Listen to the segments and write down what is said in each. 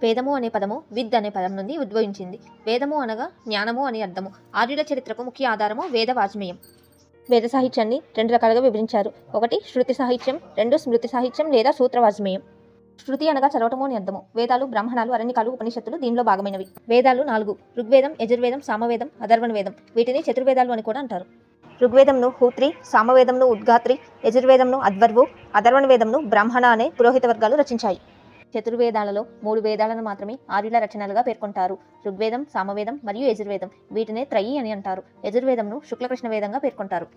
వేదము అనే పదము విద్ అనే పదం నుండి ఉద్భవించింది. వేదము అనగా జ్ఞానము అని అర్థము. ఆర్యుల చరిత్రకు ముఖ్య ఆధారము వేద వాజ్మేయం. వేద సాహిత్యాన్ని 2 రకాలుగా విభజించారు. 1 శృతి సాహిత్యం, 2 స్మృతి సాహిత్యం లేదా సూత్ర వాజ్మేయం. శృతి అనగా చదవటము అని అర్థము. వేదాలు, బ్రాహ్మణాలు, అరణ్యకాలు, ఉపనిషత్తులు దీనిలో భాగమైనవి. వేదాలు 4: ఋగ్వేదం, యజుర్వేదం, సామవేదం, అథర్వణ వేదం. వీటిని చతుర్వేదాలు అని కూడా అంటారు. ఋగ్వేదంను హూత్రి, సామవేదంను ఉద్గాత్రి, యజుర్వేదంను అధ్వర్వు, అథర్వణ వేదంను బ్రాహ్మణ అనే పురోహిత వర్గాలు రచించాయి. చతుర్వేదాలలో 3 వేదాలను మాత్రమే ఆర్యుల రచనలుగా పేర్కొంటారు. ఋగ్వేదం, సామవేదం మరియు యజుర్వేదం. వీటినే త్రయి అని అంటారు. యజుర్వేదంను శుక్లకృష్ణ వేదంగా పేర్కొంటారు.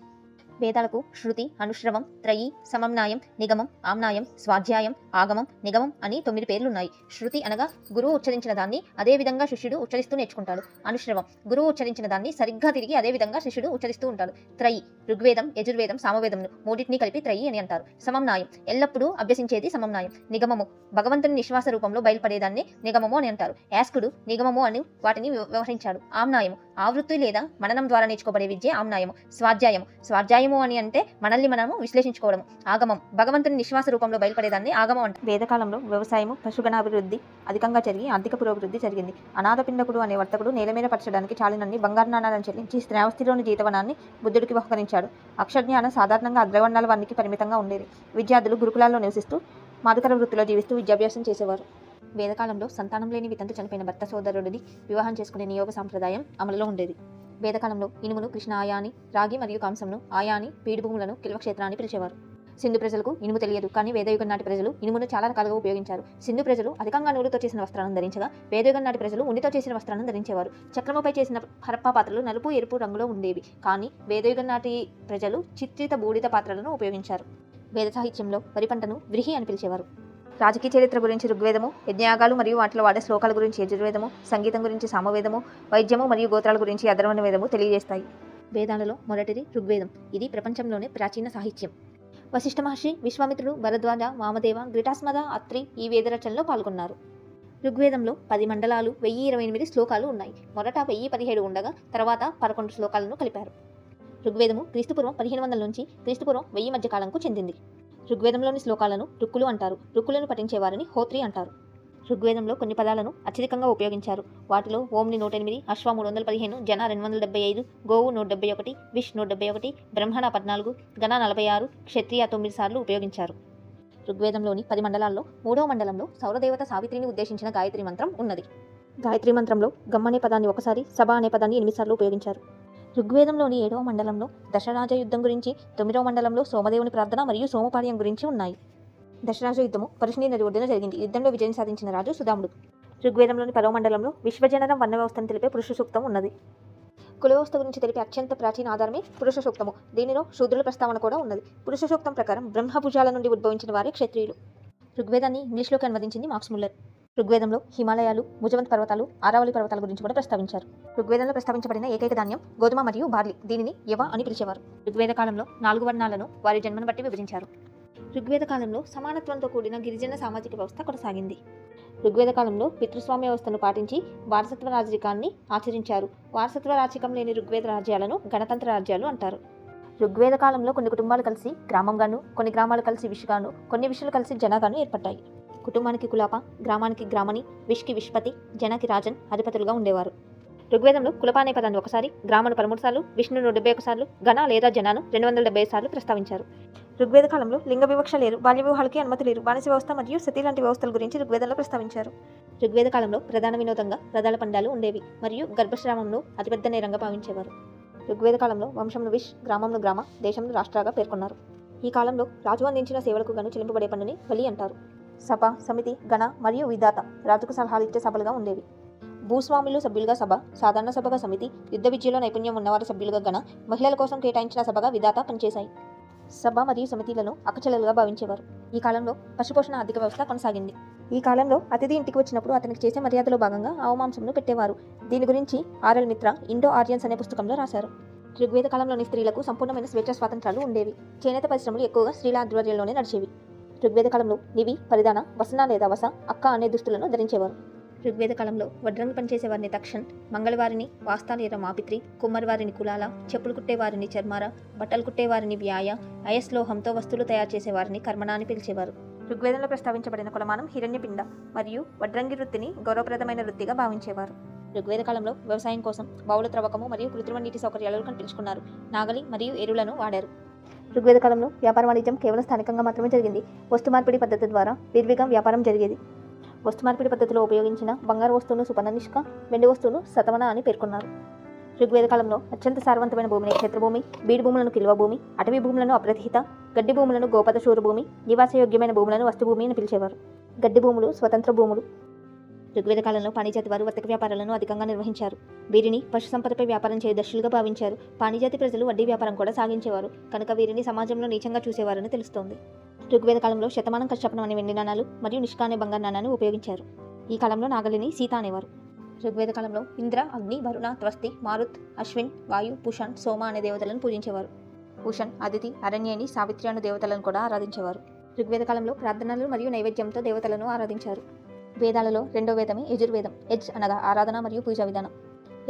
వేదాలకు శృతి, అనుశ్రవం, త్రయి, సమమ్నాయం, నిగమం, ఆమ్నాయం, స్వాధ్యాయం, ఆగమం, నిగమం అని 9 పేర్లున్నాయి. శృతి అనగా గురువు ఉచ్చరించిన దాన్ని అదే విధంగా శిష్యుడు ఉచ్చరిస్తూ నేర్చుకుంటాడు. అనుశ్రవం గురువు ఉచ్చరించిన దాన్ని సరిగ్గా తిరిగి అదే విధంగా శిష్యుడు ఉచ్చరిస్తూ ఉంటాడు. త్రయి ఋగ్వేదం, యజుర్వేదం, సామవేదంను మూడింటిని కలిపి త్రయి అని అంటారు. సమమ్నాయం ఎల్లప్పుడూ అభ్యసించేది సమమ్నాయం. నిగమము భగవంతుని నిశ్వాస రూపంలో బయలుపడేదాన్ని నిగమము అని అంటారు. యాస్కుడు నిగమము అని వాటిని వ్యవహరించాడు. ఆమ్నాయము ఆవృత్తి లేదా మననం ద్వారా నేర్చుకోబడే విద్య ఆమ్నాయము. స్వాధ్యాయము అని అంటే మనల్ని మనము విశ్లేషించుకోవడము. ఆగమం భగవంతుని నిశ్వాస రూపంలో బయలుపడేదాన్ని ఆగమం అంటారు. వేదకాలంలో వ్యవసాయము, పశుగణాభివృద్ధి అధికంగా జరిగి ఆర్థిక పురోభివృద్ధి జరిగింది. అనాథపిండకుడు అనే వర్తకుడు నేల మీద పరచడానికి చాలినన్ని బంగారు నాణాలను చెల్లించి శ్రావస్తిలోని జీతవనాన్ని బుద్ధుడికి బహుకరించాడు. అక్షరజ్ఞానం సాధారణంగా అగ్రవర్ణాల వారికి పరిమితంగా ఉండేది. విద్యార్థులు గురుకులాల్లో నివసిస్తూ మాధుకర వృత్తిలో జీవిస్తూ విద్యాభ్యాసం చేసేవారు. వేదకాలంలో సంతానం లేని వితంతు చనిపోయిన భర్త సోదరుడిని వివాహం చేసుకునే నియోగ సాంప్రదాయం అమలులో ఉండేది. వేదకాలంలో ఇనుమును కృష్ణ ఆయాని, రాగి మరియు కాంసంను ఆయాని, పీడి భూములను కిల్వక్షేత్రాన్ని పిలిచేవారు. సింధు ప్రజలకు ఇనుము తెలియదు, కానీ వేదయుగం నాటి ప్రజలు ఇనుమును చాలా రకాలుగా ఉపయోగించారు. సింధు ప్రజలు అధికంగా నూలుతో చేసిన వస్త్రాలను ధరించగా, వేదయుగం నాటి ప్రజలు ఉనితో చేసిన వస్త్రాలను ధరించేవారు. చక్రముపై చేసిన హరప్పా పాత్రలు నలుపు, ఎరుపు రంగులో ఉండేవి, కానీ వేదయుగం నాటి ప్రజలు చిత్రిత బూడిద పాత్రలను ఉపయోగించారు. వేద సాహిత్యంలో వరి పంటను వ్రీహి అని పిలిచేవారు. రాజకీయ చరిత్ర గురించి ఋగ్వేదము, యజ్ఞయాగాలు మరియు వాటిలో వాడే శ్లోకాల గురించి యజుర్వేదము, సంగీతం గురించి సామవేదము, వైద్యము మరియు గోత్రాల గురించి అథర్వణ వేదము తెలియజేస్తాయి. వేదాలలో మొదటిది ఋగ్వేదం. ఇది ప్రపంచంలోనే ప్రాచీన సాహిత్యం. వశిష్ఠ మహర్షి, విశ్వామిత్రుడు, భరద్వాజ, వామదేవ, గ్రిటాస్మద, అత్రి ఈ వేద రచనలో పాల్గొన్నారు. ఋగ్వేదంలో 10 మండలాలు, 1028 శ్లోకాలు ఉన్నాయి. మొదట 1017 ఉండగా తర్వాత 11 శ్లోకాలను కలిపారు. ఋగ్వేదము క్రీస్తుపూర్వం 1500 నుంచి క్రీస్తుపూర్వం 1000 మధ్య కాలంకు చెందింది. ఋగ్వేదంలోని శ్లోకాలను రుక్కులు అంటారు. రుక్కులను పఠించేవారిని హోత్రి అంటారు. ఋగ్వేదంలో కొన్ని పదాలను అత్యధికంగా ఉపయోగించారు. వాటిలో ఓంని 108, అశ్వ 315, జన 275, గోవు 171, విష్ 171, బ్రహ్మణ 14, గణ 46, క్షత్రియ 9 సార్లు ఉపయోగించారు. ఋగ్వేదంలోని 10 మండలాల్లో 3వ మండలంలో సౌరదేవత సావిత్రిని ఉద్దేశించిన గాయత్రి మంత్రం ఉన్నది. గాయత్రి మంత్రంలో గమ్ అనే పదాన్ని ఒకసారి, సభ అనే పదాన్ని 8 సార్లు ఉపయోగించారు. ఋగ్వేదంలోని 7వ మండలంలో దశరాజ యుద్ధం గురించి, 9వ మండలంలో సోమదేవుని ప్రార్థన మరియు సోమపార్యం గురించి ఉన్నాయి. దశరాజ యుద్ధము పరుషిణి నది ఒడ్డున జరిగింది. యుద్ధంలో విజయం సాధించిన రాజు సుదాముడు. ఋగ్వేదంలోని 10వ మండలంలో విశ్వజననం వర్ణ వ్యవస్థను తెలిపే పురుష సూక్తం ఉన్నది. కుల వ్యవస్థ గురించి తెలిపే అత్యంత ప్రాచీన ఆధారమే పురుష సూక్తము. దీనిలో శూద్రుల ప్రస్తావన కూడా ఉన్నది. పురుష సూక్తం ప్రకారం బ్రహ్మభుజాల నుండి ఉద్భవించిన వారే క్షత్రియులు. ఋగ్వేదాన్ని ఇంగ్లీష్లోకి అనువదించింది మార్క్స్ ముల్లర్. ఋగ్వేదంలో హిమాలయాలు, ముజవంత్ పర్వతాలు, ఆరావళి పర్వతాల గురించి కూడా ప్రస్తావించారు. ఋగ్వేదంలో ప్రస్తావించబడిన ఏకైక ధాన్యం గోధుమ మరియు బార్లీ. దీనిని యవ అని పిలిచేవారు. ఋగ్వేద కాలంలో 4 వర్ణాలను వారి జన్మను బట్టి విభజించారు. ఋగ్వేద కాలంలో సమానత్వంతో కూడిన గిరిజన సామాజిక వ్యవస్థ కొనసాగింది. ఋగ్వేద కాలంలో పితృస్వామ్య వ్యవస్థను పాటించి వారసత్వ రాజరికాన్ని ఆచరించారు. వారసత్వ రాజరికం లేని ఋగ్వేద రాజ్యాలను గణతంత్ర రాజ్యాలు అంటారు. ఋగ్వేద కాలంలో కొన్ని కుటుంబాలు కలిసి గ్రామంగాను, కొన్ని గ్రామాలు కలిసి విష్గాను, కొన్ని విషులు కలిసి జనగాను ఏర్పడ్డాయి. కుటుంబానికి కులాప, గ్రామానికి గ్రామని, విష్కి విష్పతి, జనకి రాజన్ అధిపతులుగా ఉండేవారు. ఋగ్వేదంలో కులప అనే పదాన్ని ఒకసారి, గ్రామను 13 సార్లు, విష్ణును 71 సార్లు, గణ లేదా జనాను 275 సార్లు ప్రస్తావించారు. ఋగ్వేద కాలంలో లింగ వివక్ష లేరు, బాల్య వివాహాలకి అనుమతి లేరు, బానిస వ్యవస్థ మరియు సతీ లాంటి వ్యవస్థల గురించి ఋగ్వేదంలో ప్రస్తావించారు. ఋగ్వేద కాలంలో ప్రధాన వినోదంగా రథాల పందాలు ఉండేవి మరియు గర్భస్రావంను అతిపెద్ద నేరంగా భావించేవారు. ఋగ్వేద కాలంలో వంశంను విష్, గ్రామంను గ్రామ, దేశంను రాష్ట్రాగా పేర్కొన్నారు. ఈ కాలంలో రాజు అందించిన సేవలకు గాను చెల్లింపబడే పన్నుని బలి అంటారు. సభ, సమితి, గణ మరియు విధాత రాజుకు సలహాలు ఇచ్చే సభలుగా ఉండేవి. భూస్వాములు సభ్యులుగా సభ, సాధారణ సభగా సమితి, యుద్ధ విద్యలో నైపుణ్యం ఉన్నవారు సభ్యులుగా గణ, మహిళల కోసం కేటాయించిన సభగా విధాత పనిచేశాయి. సభ మరియు సమితిలను అక్కచెల్లెలుగా భావించేవారు. ఈ కాలంలో పశుపోషణ ఆర్థిక వ్యవస్థ కొనసాగింది. ఈ కాలంలో అతిథి ఇంటికి వచ్చినప్పుడు అతనికి చేసే మర్యాదలో భాగంగా ఆవు మాంసంను పెట్టేవారు. దీని గురించి ఆర్ఎల్ మిత్ర ఇండో ఆర్యన్స్ అనే పుస్తకంలో రాశారు. ఋగ్వేద కాలంలోని స్త్రీలకు సంపూర్ణమైన స్వేచ్ఛ స్వాతంత్రాలు ఉండేవి. చేనేత పరిశ్రమలు ఎక్కువగా స్త్రీల ఆధ్వర్యంలోనే నడిచేవి. ఋగ్వేద కాలంలో నివి, పరిధాన, వసన లేదా వస, అక్క అనే దుస్తులను ధరించేవారు. ఋగ్వేద కాలంలో వడ్రంగి పనిచేసేవారిని తక్షన్, మంగళవారిని వాస్తా లేదా మాపిత్రి, కుమ్మరివారిని కులాల, చెప్పులు కుట్టేవారిని చర్మార, బట్టలు కుట్టేవారిని వ్యాయ, అయస్లోహంతో వస్తువులు తయారు చేసేవారిని కర్మణ అని పిలిచేవారు. ఋగ్వేదంలో ప్రస్తావించబడిన కొలమానం హిరణ్యపిండ మరియు వడ్రంగి వృత్తిని గౌరవప్రదమైన వృత్తిగా భావించేవారు. ఋగ్వేద కాలంలో వ్యవసాయం కోసం బావుల త్రవ్వకము మరియు కృత్రిమ నీటి సౌకర్యాలను కల్పించుకున్నారు. నాగలి మరియు ఎరువులను వాడారు. ఋగ్వేద కాలంలో వ్యాపార వాణిజ్యం కేవలం స్థానికంగా మాత్రమే జరిగింది. వస్తు మార్పిడి పద్ధతి ద్వారా విరివిగా వ్యాపారం జరిగేది. వస్తు మార్పిడి పద్ధతిలో ఉపయోగించిన బంగారు వస్తువును సుపర్ణనిష్క, వెండి వస్తువును శతవన అని పేర్కొన్నారు. ఋగ్వేద కాలంలో అత్యంత సారవంతమైన భూమిని క్షేత్రభూమి, బీడు భూములను కిల్వ భూమి, అటవీ భూములను అప్రతిహిత, గడ్డి భూములను గోపద శూర భూమి, నివాసయోగ్యమైన భూములను వస్తుభూమి అని పిలిచేవారు. గడ్డి భూములు స్వతంత్ర భూములు. ఋగ్వేద కాలంలో పాణిజాతి వారు వర్తక వ్యాపారాలను అధికంగా నిర్వహించారు. వీరిని పశు సంపదపై వ్యాపారం చేయ దర్శులుగా భావించారు. పాణిజాతి ప్రజలు వడ్డీ వ్యాపారం కూడా సాగించేవారు కనుక వీరిని సమాజంలో నీచంగా చూసేవారని తెలుస్తోంది. ఋగ్వేద కాలంలో శతమానం కశ్యపనం అనే వెండి నాణాలు మరియు నిష్క అనే బంగారు నాణాన్ని ఉపయోగించారు. ఈ కాలంలో నాగలిని సీత అనేవారు. ఋగ్వేద కాలంలో ఇంద్ర, అగ్ని, వరుణ, త్వస్తి, మారుత్, అశ్విన్, వాయు, పుషణ్, సోమ అనే దేవతలను పూజించేవారు. పుషణ్, అదితి, అరణ్యేని, సావిత్రి అనే దేవతలను కూడా ఆరాధించేవారు. ఋగ్వేద కాలంలో ప్రార్థనలు మరియు నైవేద్యంతో దేవతలను ఆరాధించారు. వేదాలలో రెండో వేదమే యజుర్వేదం. యజ్ అనగా ఆరాధన మరియు పూజా విధానం.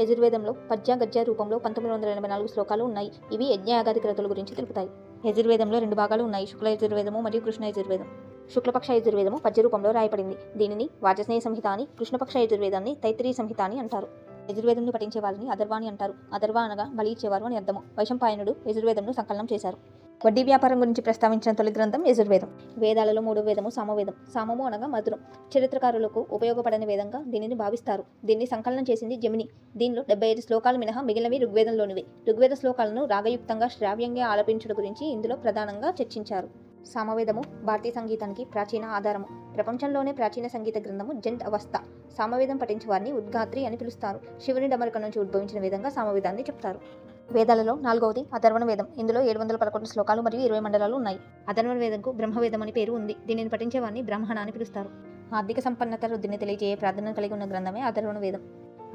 యజుర్వేదంలో పద్య, గద్య రూపంలో 1984 శ్లోకాలు ఉన్నాయి. ఇవి యజ్ఞయాగాది క్రతుల గురించి తెలుపుతాయి. యజుర్వేదంలో 2 భాగాలు ఉన్నాయి, శుక్ల యజుర్వేదము మరియు కృష్ణ యజుర్వేదం. శుక్లపక్ష యజుర్వేదము పద్య రూపంలో రాయబడింది. దీనిని వాజస్నేయ సంహిత అని, కృష్ణపక్ష యజుర్వేదాన్ని తైత్తిరీయ సంహిత అని అంటారు. యజుర్వేదంను పఠించే వారిని అథర్వాని అంటారు. అథర్వ అనగా బలి ఇచ్చేవారు అని అర్థము. వైశంపాయనుడు యజుర్వేదంను సంకలనం చేశారు. వడ్డీ వ్యాపారం గురించి ప్రస్తావించిన తొలి గ్రంథం యజుర్వేదం. వేదాలలో 3వ వేదము సామవేదం. సామము అనగా మధురం. చరిత్రకారులకు ఉపయోగపడని వేదంగా దీనిని భావిస్తారు. దీన్ని సంకలనం చేసింది జమిని. దీనిలో 75 శ్లోకాలు మినహా మిగిలినవి ఋగ్వేదంలోనివి. ఋగ్వేద శ్లోకాలను రాగయుక్తంగా శ్రావ్యంగా ఆలపించడం గురించి ఇందులో ప్రధానంగా చర్చించారు. సామవేదము భారతీయ సంగీతానికి ప్రాచీన ఆధారము. ప్రపంచంలోనే ప్రాచీన సంగీత గ్రంథము జంత్ అవస్థ. సామవేదం పఠించే వారిని ఉద్గాత్రి అని పిలుస్తారు. శివుని డమరుక నుంచి ఉద్భవించిన వేదంగా సామవేదాన్ని చెప్తారు. వేదాలలో 4వది అథర్వణ వేదం. ఇందులో 711 శ్లోకాలు మరియు 20 మండలాలు ఉన్నాయి. అథర్వణ వేదంకు బ్రహ్మవేదం అని పేరు ఉంది. దీనిని పఠించే వారిని బ్రాహ్మణ అని పిలుస్తారు. ఆర్థిక సంపన్నత వృద్ధిని తెలియజేయే ప్రార్థనను కలిగి ఉన్న గ్రంథమే అథర్వణ వేదం.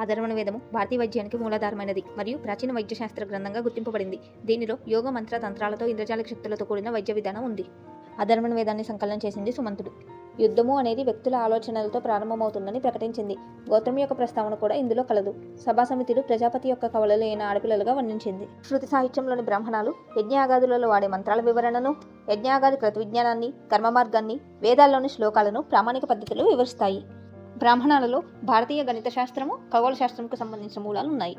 అథర్వణ వేదము భారతీయ వైద్యానికి మూలాధారమైనది మరియు ప్రాచీన వైద్యశాస్త్ర గ్రంథంగా గుర్తింపబడింది. దీనిలో యోగ మంత్ర తంత్రాలతో ఇంద్రజాలిక శక్తులతో కూడిన వైద్య విధానం ఉంది. అథర్వణ వేదాన్ని సంకలనం చేసింది సుమంతుడు. యుద్ధము అనేది వ్యక్తుల ఆలోచనలతో ప్రారంభమవుతుందని ప్రకటించింది. గోత్రం యొక్క ప్రస్తావన కూడా ఇందులో కలదు. సభా సమితిలు ప్రజాపతి యొక్క కవలలు అయిన ఆడపిల్లలుగా వర్ణించింది. శృతి సాహిత్యంలోని బ్రాహ్మణాలు యజ్ఞయాగాదులలో వాడే మంత్రాల వివరణను, యజ్ఞయాగాది కృత విజ్ఞానాన్ని, కర్మ మార్గాన్ని, వేదాల్లోని శ్లోకాలను ప్రామాణిక పద్ధతిలో వివరిస్తాయి. బ్రాహ్మణాలలో భారతీయ గణిత శాస్త్రము, ఖగోళ శాస్త్రంకు సంబంధించిన మూలాలు ఉన్నాయి.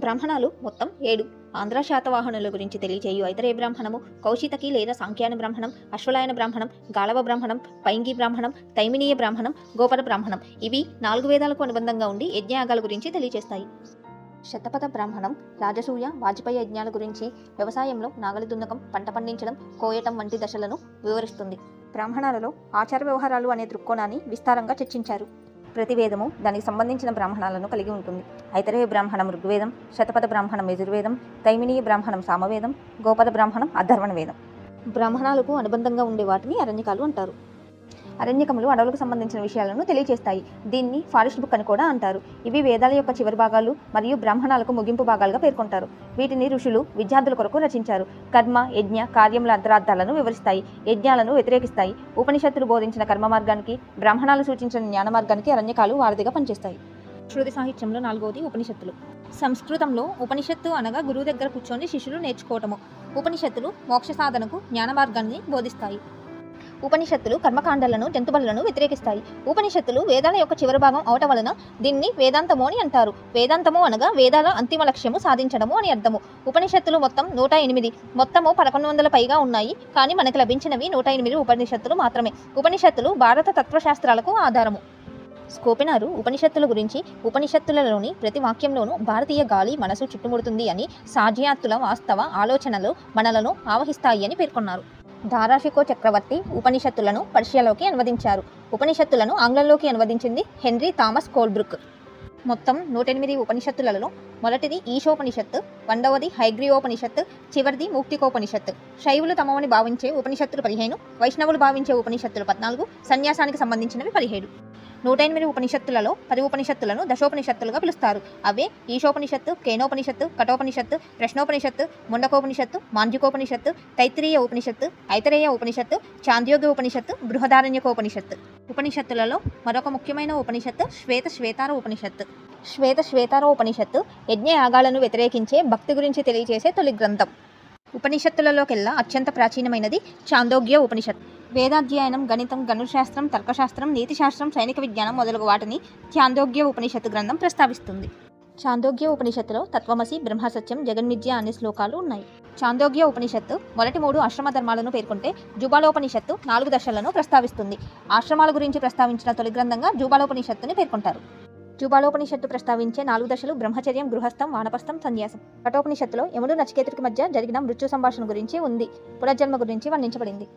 బ్రాహ్మణాలు మొత్తం 7. ఆంధ్ర శాతవాహనుల గురించి తెలియచేయు ఐతరేయ బ్రాహ్మణము, కౌశితకి లేదా సాంఖ్యాన బ్రాహ్మణం, అశ్వలాయన బ్రాహ్మణం, గాళవ బ్రాహ్మణం, పైంగి బ్రాహ్మణం, తైమినీయ బ్రాహ్మణం, గోపద బ్రాహ్మణం. ఇవి 4 వేదాలకు అనుబంధంగా ఉండి యజ్ఞయాగాల గురించి తెలియచేస్తాయి. శతపథ బ్రాహ్మణం రాజసూయ, వాజపేయ యజ్ఞాల గురించి, వ్యవసాయంలో నాగలి దున్నకం, పంట పండించడం, కోయటం వంటి దశలను వివరిస్తుంది. బ్రాహ్మణాలలో ఆచార వ్యవహారాలు అనే దృక్కోణాన్ని విస్తారంగా చర్చించారు. ప్రతి వేదము దానికి సంబంధించిన బ్రాహ్మణాలను కలిగి ఉంటుంది. ఐతరేయ బ్రాహ్మణం ఋగ్వేదం, శతపథ బ్రాహ్మణం యజుర్వేదం, తైమినీయ బ్రాహ్మణం సామవేదం, గోపద బ్రాహ్మణం అథర్వణ వేదం. బ్రాహ్మణాలకు అనుబంధంగా ఉండే వాటిని అరణ్యకాలు అంటారు. అరణ్యకములు అడవులకు సంబంధించిన విషయాలను తెలియజేస్తాయి. దీన్ని ఫారెస్ట్ బుక్ అని కూడా అంటారు. ఇవి వేదాల యొక్క చివరి భాగాలు మరియు బ్రాహ్మణాలకు ముగింపు భాగాలుగా పేర్కొంటారు. వీటిని ఋషులు విద్యార్థుల కొరకు రచించారు. కర్మ, యజ్ఞ, కార్యముల అంతరార్థాలను వివరిస్తాయి. యజ్ఞాలను వ్యతిరేకిస్తాయి. ఉపనిషత్తులు బోధించిన కర్మ మార్గానికి, బ్రాహ్మణాలు సూచించిన జ్ఞాన మార్గానికి అరణ్యకాలు వారధిగా పనిచేస్తాయి. శృతి సాహిత్యంలో 4వది ఉపనిషత్తులు. సంస్కృతంలో ఉపనిషత్తు అనగా గురువు దగ్గర కూర్చొని శిష్యులు నేర్చుకోవటము. ఉపనిషత్తులు మోక్ష సాధనకు జ్ఞాన మార్గాన్ని బోధిస్తాయి. ఉపనిషత్తులు కర్మకాండాలను, జంతుబలులను వ్యతిరేకిస్తాయి. ఉపనిషత్తులు వేదాల యొక్క చివరి భాగం అవటం వలన దీన్ని వేదాంతము అని అంటారు. వేదాంతము అనగా వేదాల అంతిమ లక్ష్యము సాధించడము అని అర్థము. ఉపనిషత్తులు మొత్తం 108. మొత్తము 1100 పైగా ఉన్నాయి. కానీ మనకు లభించినవి 108 ఉపనిషత్తులు మాత్రమే. ఉపనిషత్తులు భారత తత్వశాస్త్రాలకు ఆధారము. స్కోపెనారు ఉపనిషత్తుల గురించి ఉపనిషత్తులలోని ప్రతి వాక్యంలోనూ భారతీయ గాలి మనసు చుట్టుముడుతుంది అని, సాధ్యాత్తుల వాస్తవ ఆలోచనలు మనలను ఆవహిస్తాయి అని పేర్కొన్నారు. దారాషికో చక్రవర్తి ఉపనిషత్తులను పర్షియాలోకి అనువదించారు. ఉపనిషత్తులను ఆంగ్లంలోకి అనువదించింది హెన్రీ థామస్ కోల్బ్రుక్. మొత్తం 108 ఉపనిషత్తులలో మొదటిది ఈశోపనిషత్తు, 2వది హైగ్రీవోపనిషత్తు, చివరిది ముక్తికోపనిషత్తు. శైవులు తమవని భావించే ఉపనిషత్తులు 15, వైష్ణవులు భావించే ఉపనిషత్తులు 14, సన్యాసానికి సంబంధించినవి 17. 108 ఉపనిషత్తులలో 10 ఉపనిషత్తులను దశోపనిషత్తులుగా పిలుస్తారు. అవే ఈశోపనిషత్తు, కేనోపనిషత్తు, కఠోపనిషత్తు, ప్రశ్నోపనిషత్తు, ముండకోపనిషత్తు, మాండ్యుకోపనిషత్తు, తైత్తిరీయ ఉపనిషత్తు, ఐతరేయ ఉపనిషత్తు, చాంద్యోగ్య ఉపనిషత్తు, బృహదారణ్యకోపనిషత్తు. ఉపనిషత్తులలో మరొక ముఖ్యమైన ఉపనిషత్తు శ్వేతార ఉపనిషత్తు. శ్వేతార ఉపనిషత్తు యజ్ఞయాగాలను వ్యతిరేకించే భక్తి గురించి తెలియజేసే తొలి గ్రంథం. ఉపనిషత్తులలోకెల్లా అత్యంత ప్రాచీనమైనది చాందోగ్య ఉపనిషత్తు. వేదాధ్యయనం, గణితం, గణుశాస్త్రం, తర్కశాస్త్రం, నీతిశాస్త్రం, సైనిక విజ్ఞానం మొదలగు వాటిని ఛాందోగ్య ఉపనిషత్తు గ్రంథం ప్రస్తావిస్తుంది. ఛాందోగ్య ఉపనిషత్తులో తత్వమసి, బ్రహ్మసత్యం, జగన్మిథ్య అనే శ్లోకాలు ఉన్నాయి. ఛాందోగ్య ఉపనిషత్తు మొదటి 3 ఆశ్రమ ధర్మాలను పేర్కొంటే జూబాలోపనిషత్తు 4 దశలను ప్రస్తావిస్తుంది. ఆశ్రమాల గురించి ప్రస్తావించిన తొలి గ్రంథంగా జూబాలోపనిషత్తుని పేర్కొంటారు. జూబాలోపనిషత్తు ప్రస్తావించే 4 దశలు బ్రహ్మచర్యం, గృహస్థం, వానప్రస్థం, సన్యాసం. కఠోపనిషత్తులో యముడు నచికేతుడికి మధ్య జరిగిన మృత్యు సంభాషణ గురించి ఉంది. పునర్జన్మ గురించి వర్ణించబడింది.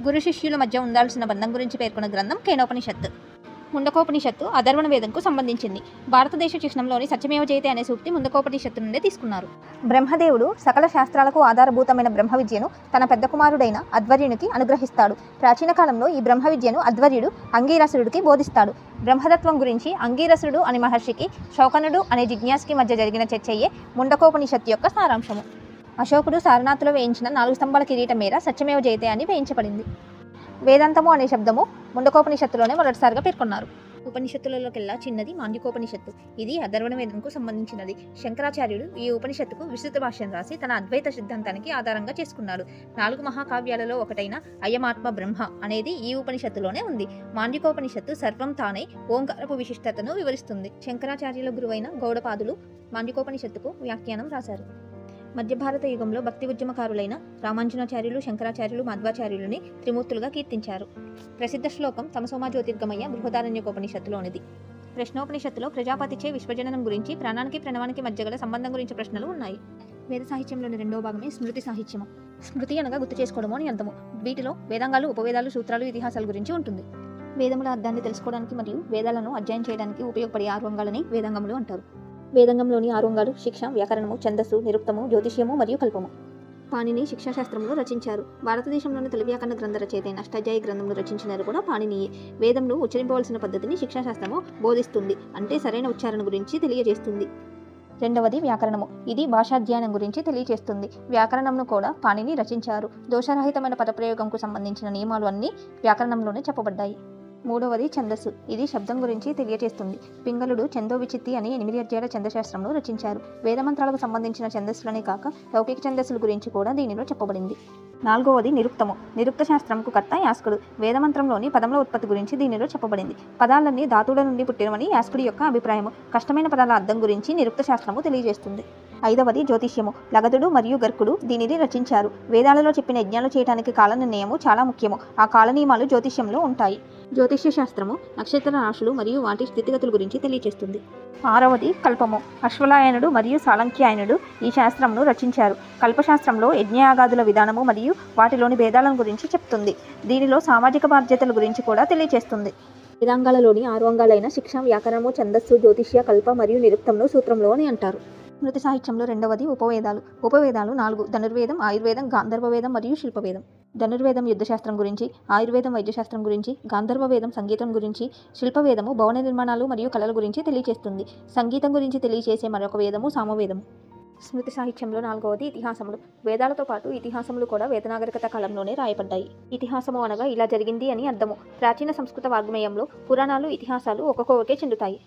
గురు శిష్యుల మధ్య ఉండాల్సిన బంధం గురించి పేర్కొన్న గ్రంథం కేనోపనిషత్తు. ముండకోపనిషత్తు అధర్వణ వేదంకు సంబంధించింది. భారతదేశ చిహ్నంలోని సత్యమేవ జయతే అనే సూక్తి ముండకోపనిషత్తు నుండే తీసుకున్నారు. బ్రహ్మదేవుడు సకల శాస్త్రాలకు ఆధారభూతమైన బ్రహ్మ విద్యను తన పెద్ద కుమారుడైన అధ్వర్యునికి అనుగ్రహిస్తాడు. ప్రాచీన కాలంలో ఈ బ్రహ్మ విద్యను అధ్వర్యుడు అంగీరసుడికి బోధిస్తాడు. బ్రహ్మతత్వం గురించి అంగీరసుడు అనే మహర్షికి, శౌకనుడు అనే జిజ్ఞాసుకి మధ్య జరిగిన చర్చయే ముండకోపనిషత్తు యొక్క సారాంశము. అశోకుడు సారనాథ్లో వేయించిన 4 స్తంభాల కిరీటం మేర సత్యమేవ జయతే అని వేయించబడింది. వేదాంతము అనే శబ్దము ముండకోపనిషత్తులోనే మొదటిసారిగా పేర్కొన్నారు. ఉపనిషత్తులలోకెల్లా చిన్నది మాండ్యుకోపనిషత్తు. ఇది అధర్వణ వేదంకు సంబంధించినది. శంకరాచార్యుడు ఈ ఉపనిషత్తుకు విస్తృత భాష్యం రాసి తన అద్వైత సిద్ధాంతానికి ఆధారంగా చేసుకున్నాడు. 4 మహాకావ్యాలలో ఒకటైన అయమాత్మ బ్రహ్మ అనేది ఈ ఉపనిషత్తులోనే ఉంది. మాండ్యుకోపనిషత్తు సర్వం తానై ఓంకారపు విశిష్టతను వివరిస్తుంది. శంకరాచార్యుల గురువైన గౌడపాదులు మాండ్యుకోపనిషత్తుకు వ్యాఖ్యానం రాశారు. మధ్య భారత యుగంలో భక్తి ఉద్యమకారులైన రామాంజనాచార్యులు, శంకరాచార్యులు, మాధ్వాచార్యులని త్రిమూర్తులుగా కీర్తించారు. ప్రసిద్ధ శ్లోకం తమసోమా జ్యోతిర్గమయ బృహదారణ్యకోపనిషత్తులోనిది. ప్రశ్నోపనిషత్తులో ప్రజాపతిచే విశ్వజననం గురించి, ప్రాణానికి ప్రణవానికి మధ్య గల సంబంధం గురించి ప్రశ్నలు ఉన్నాయి. వేద సాహిత్యంలోని 2వ భాగమే స్మృతి సాహిత్యము. స్మృతి అనగా గుర్తు చేసుకోవడము అని అర్థము. వీటిలో వేదాంగాలు, ఉపవేదాలు, సూత్రాలు, ఇతిహాసాల గురించి ఉంటుంది. వేదముల అర్థాన్ని తెలుసుకోవడానికి మరియు వేదాలను అధ్యయనం చేయడానికి ఉపయోగపడే 6 అంగాలని వేదాంగములు అంటారు. వేదంగంలోని 6 అంగాలు శిక్ష, వ్యాకరణము, ఛందస్సు, నిరుక్తము, జ్యోతిష్యము మరియు కల్పము. పాణిని శిక్షాశాస్త్రములు రచించారు. భారతదేశంలోని తొలి వ్యాకరణ గ్రంథ రచయితైన అష్టాధ్యాయి గ్రంథములు రచించినారు కూడా పాణినియే. వేదంలో ఉచ్చరింపవలసిన పద్ధతిని శిక్షాశాస్త్రము బోధిస్తుంది, అంటే సరైన ఉచ్చారణ గురించి తెలియజేస్తుంది. రెండవది వ్యాకరణము. ఇది భాషాధ్యయనం గురించి తెలియజేస్తుంది. వ్యాకరణంను కూడా పాణిని రచించారు. దోషరహితమైన పదప్రయోగంకు సంబంధించిన నియమాలు అన్నీ వ్యాకరణంలోనే చెప్పబడ్డాయి. మూడవది ఛందస్సు. ఇది శబ్దం గురించి తెలియజేస్తుంది. పింగళుడు ఛందో విచిత్తి అని 8 అధ్యాయాల ఛందశాస్త్రంను రచించారు. వేదమంత్రాలకు సంబంధించిన ఛందస్సులనే కాక లౌకిక ఛందస్సుల గురించి కూడా దీనిలో చెప్పబడింది. నాలుగవది నిరుక్తము. నిరుక్త శాస్త్రంకు కర్త యాస్కుడు. వేదమంత్రంలోని పదముల ఉత్పత్తి గురించి దీనిలో చెప్పబడింది. పదాలన్నీ ధాతువుల నుండి పుట్టినవని యాస్కుడి యొక్క అభిప్రాయము. కష్టమైన పదాల అర్థం గురించి నిరుక్త శాస్త్రము తెలియజేస్తుంది. ఐదవది జ్యోతిష్యము. లగదుడు మరియు గర్కుడు దీనిని రచించారు. వేదాలలో చెప్పిన యజ్ఞాలు చేయడానికి కాల నిర్ణయము చాలా ముఖ్యము. ఆ కాల నియమాలు జ్యోతిష్యంలో ఉంటాయి. జ్యోతిష్య శాస్త్రము నక్షత్ర రాశులు మరియు వాటి స్థితిగతుల గురించి తెలియజేస్తుంది. ఆరవది కల్పము. అశ్వలాయనుడు మరియు సాలంఖ్యాయనుడు ఈ శాస్త్రంను రచించారు. కల్పశాస్త్రంలో యజ్ఞయాగాదుల విధానము మరియు వాటిలోని భేదాలను గురించి చెప్తుంది. దీనిలో సామాజిక బాధ్యతల గురించి కూడా తెలియజేస్తుంది. వేదాంగాలలోని 6 అంగాలైన శిక్ష, వ్యాకరణము, ఛందస్సు, జ్యోతిష్య, కల్ప మరియు నిరుక్తంను సూత్రంలో అని అంటారు. స్మృతి సాహిత్యంలో రెండవది ఉపవేదాలు. ఉపవేదాలు 4: ధనుర్వేదం, ఆయుర్వేదం, గాంధర్వవేదం మరియు శిల్పవేదం. ధనుర్వేదం యుద్ధశాస్త్రం గురించి, ఆయుర్వేదం వైద్యశాస్త్రం గురించి, గాంధర్వవేదం సంగీతం గురించి, శిల్పవేదము భవన నిర్మాణాలు మరియు కళల గురించి తెలియజేస్తుంది. సంగీతం గురించి తెలియజేసే మరొక వేదము సామవేదము. స్మృతి సాహిత్యంలో 4వది ఇతిహాసములు. వేదాలతో పాటు ఇతిహాసములు కూడా వేదనాగరికత కాలంలోనే రాయబడ్డాయి. ఇతిహాసము అనగా ఇలా జరిగింది అని అర్థము. ప్రాచీన సంస్కృత వాగ్మయంలో పురాణాలు, ఇతిహాసాలు ఒక్కొక్కరికే చెందుతాయి.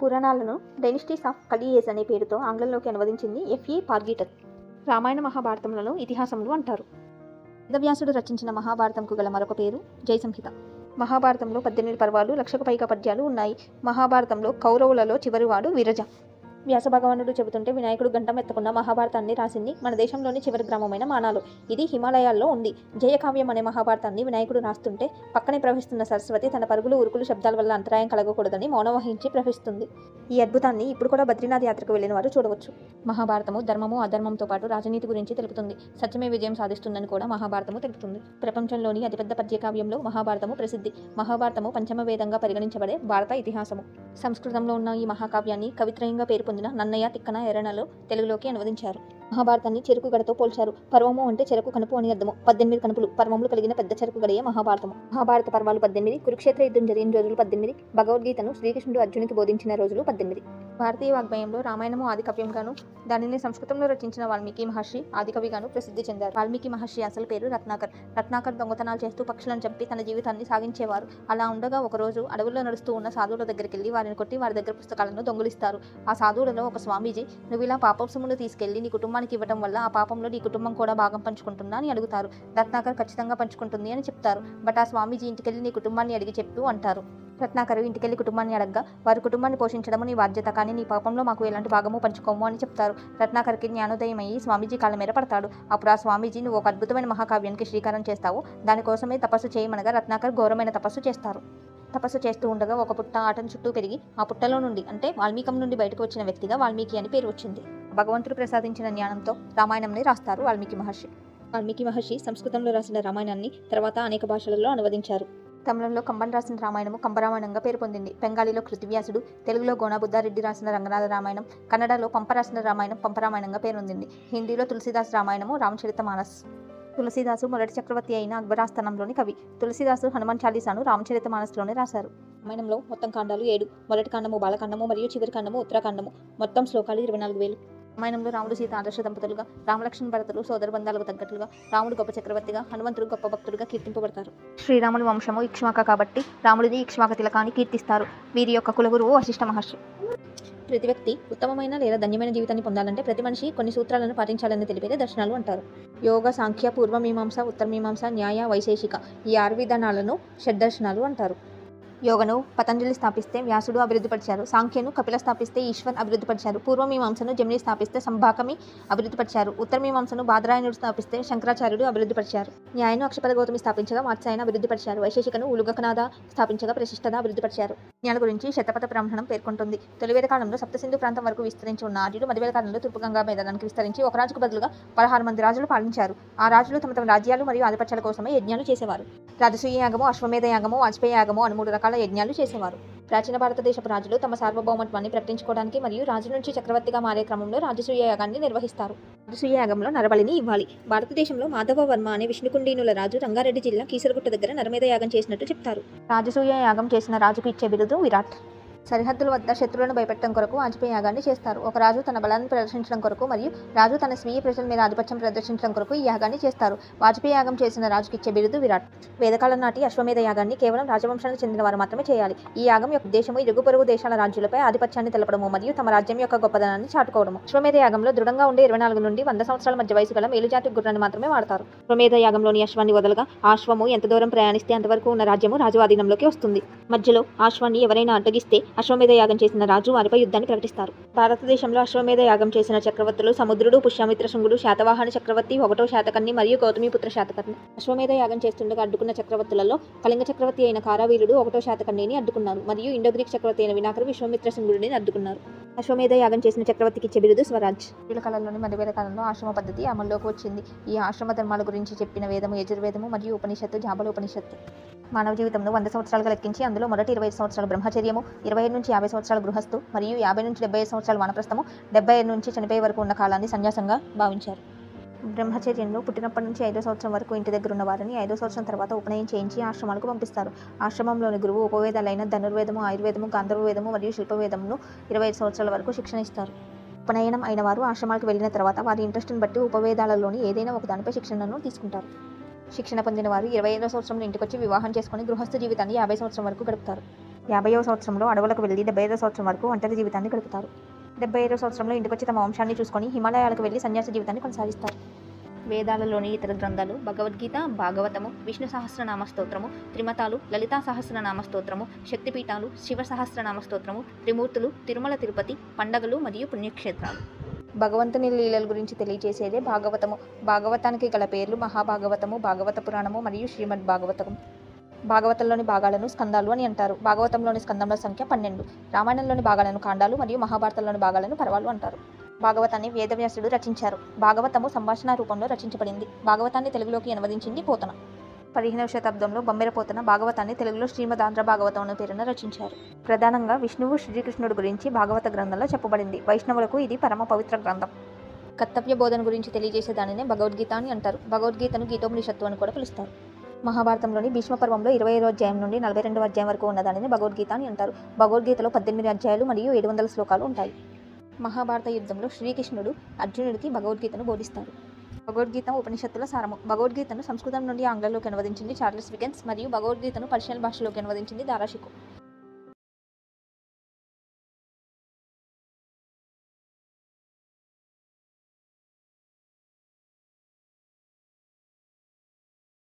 పురాణాలను డైనిస్టీస్ ఆఫ్ కలియేజ్ అనే పేరుతో ఆంగ్లంలోకి అనువదించింది ఎఫ్ఏ పార్గీటర్. రామాయణ మహాభారతములను ఇతిహాసములు అంటారు. వేదవ్యాసుడు రచించిన మహాభారతంకు గల మరొక పేరు జయసంహిత. మహాభారతంలో 18 పర్వాలు, 1,00,000కు పైగా పద్యాలు ఉన్నాయి. మహాభారతంలో కౌరవులలో చివరివాడు విరజ. వ్యాసభగవానుడు చెబుతుంటే వినాయకుడు గంటం ఎత్తకుండా మహాభారతాన్ని రాసింది మన దేశంలోని చివరి గ్రామమైన మానాలు. ఇది హిమాలయాల్లో ఉంది. జయకావ్యం అనే మహాభారతాన్ని వినాయకుడు రాస్తుంటే పక్కనే ప్రవహిస్తున్న సరస్వతి తన పరుగులు, ఉరుకులు, శబ్దాల వల్ల అంతరాయం కలగకూడదని మౌనం వహించి ప్రవహిస్తుంది. ఈ అద్భుతాన్ని ఇప్పుడు కూడా బద్రీనాథ్ యాత్రకు వెళ్లిన వారు చూడవచ్చు. మహాభారతము ధర్మము, అధర్మంతో పాటు రాజనీతి గురించి తెలుపుతుంది. సత్యమే విజయం సాధిస్తుందని కూడా మహాభారతము తెలుపుతుంది. ప్రపంచంలోని అతిపెద్ద పద్యకావ్యంలో మహాభారతము ప్రసిద్ధి. మహాభారతము పంచమ వేదంగా పరిగణించబడే భారత ఇతిహాసము. సంస్కృతంలో ఉన్న ఈ మహాకావ్యాన్ని కవిత్రయంగా పేరు పొందిన నన్నయ్య, తిక్కన, ఎర్రనలు తెలుగులోకి అనువదించారు. మహాభారతాన్ని చెరుకు గడతో పోల్చారు. పర్వము అంటే చెరకు కనుపు అని అర్థము. 18 కనుపులు, పర్వములు కలిగిన పెద్ద చెరకు గడియే మహాభారతము. మహాభారత పర్వాలు 18, కురుక్షేత్ర యుద్ధం జరిగిన రోజులు 18, భగవద్గీతను శ్రీకృష్ణుడు అర్జునికి బోధించిన రోజులు 18. భారతీయ వాగ్మయంలో రామాయణము ఆదికవ్యంగాను, దానిని సంస్కృతంలో రచించిన వాల్మీకి మహర్షి ఆదికవిగాను ప్రసిద్ధి చెందారు. వాల్మీకి మహర్షి అసలు పేరు రత్నాకర్. రత్నాకర్ దొంగతనాలు చేస్తూ పక్షులను చంపి తన జీవితాన్ని సాగించేవారు. అలా ఉండగా ఒకరోజు అడవుల్లో నడుస్తూ ఉన్న సాధువుల దగ్గరికి వెళ్ళి వారిని కొట్టి వారి దగ్గర పుస్తకాలను దొంగిలిస్తారు. ఆ సాధువులలో ఒక స్వామీజీ, నువ్వు ఇలా పాపసమును తీసుకెళ్లి నీ కుటుంబాన్ని కుటుంబానికి ఇవ్వడం వల్ల ఆ పాపంలో నీ కుటుంబం కూడా భాగం పంచుకుంటుందా అని అడుగుతారు. రత్నాకర్ ఖచ్చితంగా పంచుకుంటుంది అని చెప్తారు. బట్ ఆ స్వామీజీ ఇంటికెళ్ళి నీ కుటుంబాన్ని అడిగి చెప్పు అంటారు. రత్నాకరు ఇంటికెళ్ళి కుటుంబాన్ని అడగ్గా వారి కుటుంబాన్ని పోషించడము నీ బాధ్యత, కానీ నీ పాపంలో మాకు ఎలాంటి భాగము పంచుకోము అని చెప్తారు. రత్నాకర్కి జ్ఞానోదయం అయ్యి స్వామీజీ కాళ్ళ మీద పడతాడు. అప్పుడు ఆ స్వామీజీ నువ్వు ఒక అద్భుతమైన మహాకావ్యానికి శ్రీకారం చేస్తావు, దానికోసమే తపస్సు చేయమనగా రత్నాకర్ ఘోరమైన తపస్సు చేస్తారు. తపస్సు చేస్తూ ఉండగా ఒక పుట్ట ఆటను చుట్టూ పెరిగి ఆ పుట్టలో నుండి అంటే వాల్మీకం నుండి బయటకు వచ్చిన వ్యక్తిగా వాల్మీకి అని పేరు వచ్చింది. భగవంతుడు ప్రసాదించిన జ్ఞానంతో రామాయణంని రాస్తారు వాల్మీకి మహర్షి. వాల్మీకి మహర్షి సంస్కృతంలో రాసిన రామాయణాన్ని తర్వాత అనేక భాషలలో అనువదించారు. తమిళంలో కంబన్ రాసిన రామాయణము కంబరామాయణంగా పేరు పొందింది. బెంగాలీలో కృతివ్యాసుడు, తెలుగులో గోనబుద్ధారెడ్డి రాసిన రంగనాథ రామాయణం, కన్నడలో పంప రాసిన రామాయణం పంపరామాయణంగా పేరొందింది. హిందీలో తులసీదాస్ రామాయణము రామచరితమానస్. తులసీదాసు మొదటి చక్రవర్తి అయిన అక్బర్ ఆస్థానంలోని కవి. తులసీదాసు హనుమాన్ చాలీసాను రామచరితమానస్లోనే రాశారు. రామాయణంలో మొత్తం కాండాలు 7. మొదటి కాండము బాలకాండము మరియు చివరి కాండము ఉత్తరాకాండము. మొత్తం శ్లోకాలు 24,000. రామాయణంలో రాముడు సీత ఆదర్శ దంపతులుగా, రామలక్ష్మణ భరతులు సోదర బంధాలకు తగ్గట్లుగా, రాముడు గొప్ప చక్రవర్తిగా, హనుమంతుడు గొప్ప భక్తుడిగా కీర్తింపబడతారు. శ్రీరాముడి వంశము ఇక్ష్వాక కాబట్టి రాముడిని ఇక్ష్వాక తిలక అని కీర్తిస్తారు. వీరి యొక్క కులగురువు వశిష్ఠ మహర్షి. ప్రతి వ్యక్తి ఉత్తమమైన లేదా ధన్యమైన జీవితాన్ని పొందాలంటే ప్రతి మనిషి కొన్ని సూత్రాలను పాటించాలని తెలిపేదే దర్శనాలు అంటారు. యోగ, సాంఖ్య, పూర్వమీమాంస, ఉత్తరమీమాంస, న్యాయ, వైశేషిక ఈ 6 విధానాలను షడ్దర్శనాలు అంటారు. యోగను పతంజలి స్థాపిస్తే వ్యాసుడు అభివృద్ధిపరిచారు. సాంఖ్యను కపిల స్థాపిస్తే ఈశ్వర్ అభివృద్ధిపరిచారు. పూర్వమీమాంసను జమిని స్థాపిస్తే సంభాకమి అభివృద్ధిపరిచారు. ఉత్తరమీమాంసను బాదరాయణుడు స్థాపిస్తే శంకరాచార్యుడు అభివృద్ధిపరిచారు. న్యాయను అక్షపద గౌతమి స్థాపించగా వాత్సాయన అభివృద్ధిపరిచారు. వైశేషికను ఉలుగకనాథ స్థాపించగా ప్రశిష్టత అభివృద్ధిపరిచారు. జ్ఞాన గురించి శతపథ బ్రాహ్మణం పేర్కొంటుంది. తొలివేద కాలంలో సప్తసింధు ప్రాంతం వరకు విస్తరించి ఉన్న ఆర్యుడు మధ్యవేద కాలంలో తూర్పు గంగా మైదానానికి విస్తరించి ఒక రాజుకు బదులుగా 16 మంది రాజులు పాలించారు. ఆ రాజులు తమ తమ రాజ్యాలు మరియు ఆధిపత్యాల కోసమే యజ్ఞాలు చేసేవారు. రాజసూయ యాగము, అశ్వమేధ యాగము, వాజపేయ యాగము అని 3 రకాల యజ్ఞాలు చేసేవారు. ప్రాచీన భారతదేశపు రాజులు తమ సార్వభౌమత్వాన్ని ప్రకటించుకోవడానికి మరియు రాజు నుంచి చక్రవర్తిగా మారే క్రమంలో రాజసూయ యాగాన్ని నిర్వహిస్తారు. రాజసూయ యాగంలో నరబలిని ఇవ్వాలి. భారతదేశంలో మాధవ వర్మ అనే విష్ణుకుండీనుల రాజు రంగారెడ్డి జిల్లా కీసరగుట్ట దగ్గర నరమేధ యాగం చేసినట్టు చెప్తారు. రాజసూయ యాగం చేసిన రాజుకు ఇచ్చే బిరుదు విరాట్. సరిహద్దుల వద్ద శత్రువులను భయపెట్టడం కొరకు వాజపేయ యాగాన్ని చేస్తారు. ఒక రాజు తన బలాన్ని ప్రదర్శించడం కొరకు మరియు రాజు తన స్వీయ ప్రజల మీద ఆధిపత్యం ప్రదర్శించడం కొరకు ఈ యాగాన్ని చేస్తారు. వాజపేయ యాగం చేసిన రాజుకి ఇచ్చే బిరుదు విరాట్. వేదకాలం నాటి అశ్వమేధ యాగాన్ని కేవలం రాజవంశానికి చెందిన వారు మాత్రమే చేయాలి. ఈ యాగం యొక్క ఉద్దేశము ఇరుగు పొరుగు దేశాల రాజ్యులపై ఆధిపత్యాన్ని తెలపడము మరియు తమ రాజ్యం యొక్క గొప్పదనాన్ని చాటుకోవడము. అశ్వమేధ యాగంలో దృఢంగా ఉండే 24 నుండి 100 సంవత్సరాల మధ్య వయసు గల మేలుజాతి గుర్రాన్ని మాత్రమే వాడతారు. అశ్వమేధ యాగంలోని అశ్వాన్ని వదలగా ఆ అశ్వము ఎంత దూరం ప్రయాణిస్తే అంతవరకు ఉన్న రాజ్యము రాజు ఆధీనంలోకి వస్తుంది. మధ్యలో అశ్వాన్ని ఎవరైనా అడ్డగిస్తే అశ్వమేధ యాగం చేసిన రాజు వారిపై యుద్ధాన్ని ప్రకటిస్తారు. భారతదేశంలో అశ్వమేధ యాగం చేసిన చక్రవర్తులు సముద్రుడు, పుష్యమిత్ర శృంగుడు, శాతవాహన చక్రవర్తి, 1వ శాతకర్ణి మరియు గౌతమిపుత్ర శాతకర్ణి. అశ్వమేధ యాగం చేస్తుండగా అడ్డుకున్న చక్రవర్తులలో కళింగ చక్రవర్తి అయిన కారావీరుడు 1వ శాతకర్ణిని అడ్డుకున్నారు మరియు ఇండోగ్రీక్ చక్రవర్తి అయిన వినాకరు విశ్వామిత్ర శృంగుడిని అడ్డుకున్నారు. అశ్వమేధ యాగం చేసిన చక్రవర్తికి ఇచ్చే బిరుదు స్వరాజ్. వీళ్ళ కాలంలోని మధ్యవేద కాలంలో ఆశ్రమ పద్ధతి అమల్లోకి వచ్చింది. ఈ ఆశ్రమ ధర్మాల గురించి చెప్పిన వేదము యజుర్వేదము మరియు ఉపనిషత్తు జాబల ఉపనిషత్తు. మానవ జీవితంలో 100 సంవత్సరాలుగా లెక్కించి అందులో మొదటి 25 సంవత్సరాలు బ్రహ్మచర్యము, 25 నుంచి 50 సంవత్సరాలు గృహస్థు మరియు 50 నుంచి 75 సంవత్సరాలు వానప్రస్థము, 75 నుంచి చనిపోయే వరకు ఉన్న కాలాన్ని సన్యాసంగా భావించారు. బ్రహ్మచర్యంలో పుట్టినప్పటి నుంచి 5వ సంవత్సరం వరకు ఇంటి దగ్గర ఉన్న వారిని 5వ సంవత్సరం తర్వాత ఉపనయనం చేయించి ఆశ్రమాలకు పంపిస్తారు. ఆశ్రమంలోని గురువు ఉపవేదాలైన ధనుర్వేదము, ఆయుర్వేదము, గాంధర్వవేదము మరియు శిల్పవేదమును 25 సంవత్సరాల వరకు శిక్షణ ఇస్తారు. ఉపనయనం అయిన వారు ఆశ్రమాలకు వెళ్ళిన తర్వాత వారి ఇంట్రెస్ట్ని బట్టి ఉపవేదాలలోని ఏదైనా ఒక దానిపై శిక్షణను తీసుకుంటారు. శిక్షణ పొందిన వారు 25వ సంవత్సరంలో ఇంటికొచ్చి వివాహం చేసుకుని గృహస్థ జీవితాన్ని 50 సంవత్సరం వరకు గడుపుతారు. 50వ సంవత్సరంలో అడవులకు వెళ్ళి 75వ సంవత్సరం వరకు ఒంటరి జీవితాన్ని గడుపుతారు. 75వ సంవత్సరంలో ఇంటికొచ్చి తమ వంశాన్ని చూసుకొని హిమాలయాలకు వెళ్ళి సన్యాస జీవితాన్ని కొనసాగిస్తారు. వేదాలలోని ఇతర గ్రంథాలు భగవద్గీత, భాగవతము, విష్ణు సహస్రనామ స్తోత్రము, త్రిమతాలు, లలితా సహస్రనామ స్తోత్రము, శక్తిపీఠాలు, శివ సహస్రనామ స్తోత్రము, త్రిమూర్తులు, తిరుమల తిరుపతి, పండగలు మరియు పుణ్యక్షేత్రాలు. భగవంతుని లీలల గురించి తెలియజేసేదే భాగవతము. భాగవతానికి గల పేర్లు మహాభాగవతము, భాగవత పురాణము మరియు శ్రీమద్ భాగవతము. భాగవతంలోని భాగాలను స్కందాలు అని అంటారు. భాగవతంలోని స్కందముల సంఖ్య 12. రామాయణంలోని భాగాలను కాండాలు మరియు మహాభారతంలోని భాగాలను పర్వాలు అంటారు. భాగవతాన్ని వేదవ్యాసుడు రచించారు. భాగవతము సంభాషణ రూపంలో రచించబడింది. భాగవతాన్ని తెలుగులోకి అనువదించింది పోతన. 15వ శతాబ్దంలో బొమ్మెర పోతన భాగవతాన్ని తెలుగులో శ్రీమద్ ఆంధ్ర భాగవతం అనే పేరున రచించారు. ప్రధానంగా విష్ణువు, శ్రీకృష్ణుడు గురించి భాగవత గ్రంథంలో చెప్పబడింది. వైష్ణవులకు ఇది పరమ పవిత్ర గ్రంథం. కర్తవ్య బోధన గురించి తెలియజేసే దానినే భగవద్గీత అని అంటారు. భగవద్గీతను గీతోపనిషత్తు అని కూడా పిలుస్తారు. మహాభారతంలోని భీష్మ పర్వంలో 25వ అధ్యాయం నుండి 42వ అధ్యాయం వరకు ఉన్న దానిని భగవద్గీత అని అంటారు. భగవద్గీతలో 18 అధ్యాయాలు మరియు 700 శ్లోకాలు ఉంటాయి. మహాభారత యుద్ధంలో శ్రీకృష్ణుడు అర్జునుడికి భగవద్గీతను బోధిస్తారు. భగవద్గీత ఉపనిషత్తుల సారము. భగవద్గీతను సంస్కృతం నుండి ఆంగ్లంలోకి అనువదించింది చార్లెస్ వికెన్స్ మరియు భగవద్గీతను పర్షియన్ భాషలోకి అనువదించింది దారా షికో.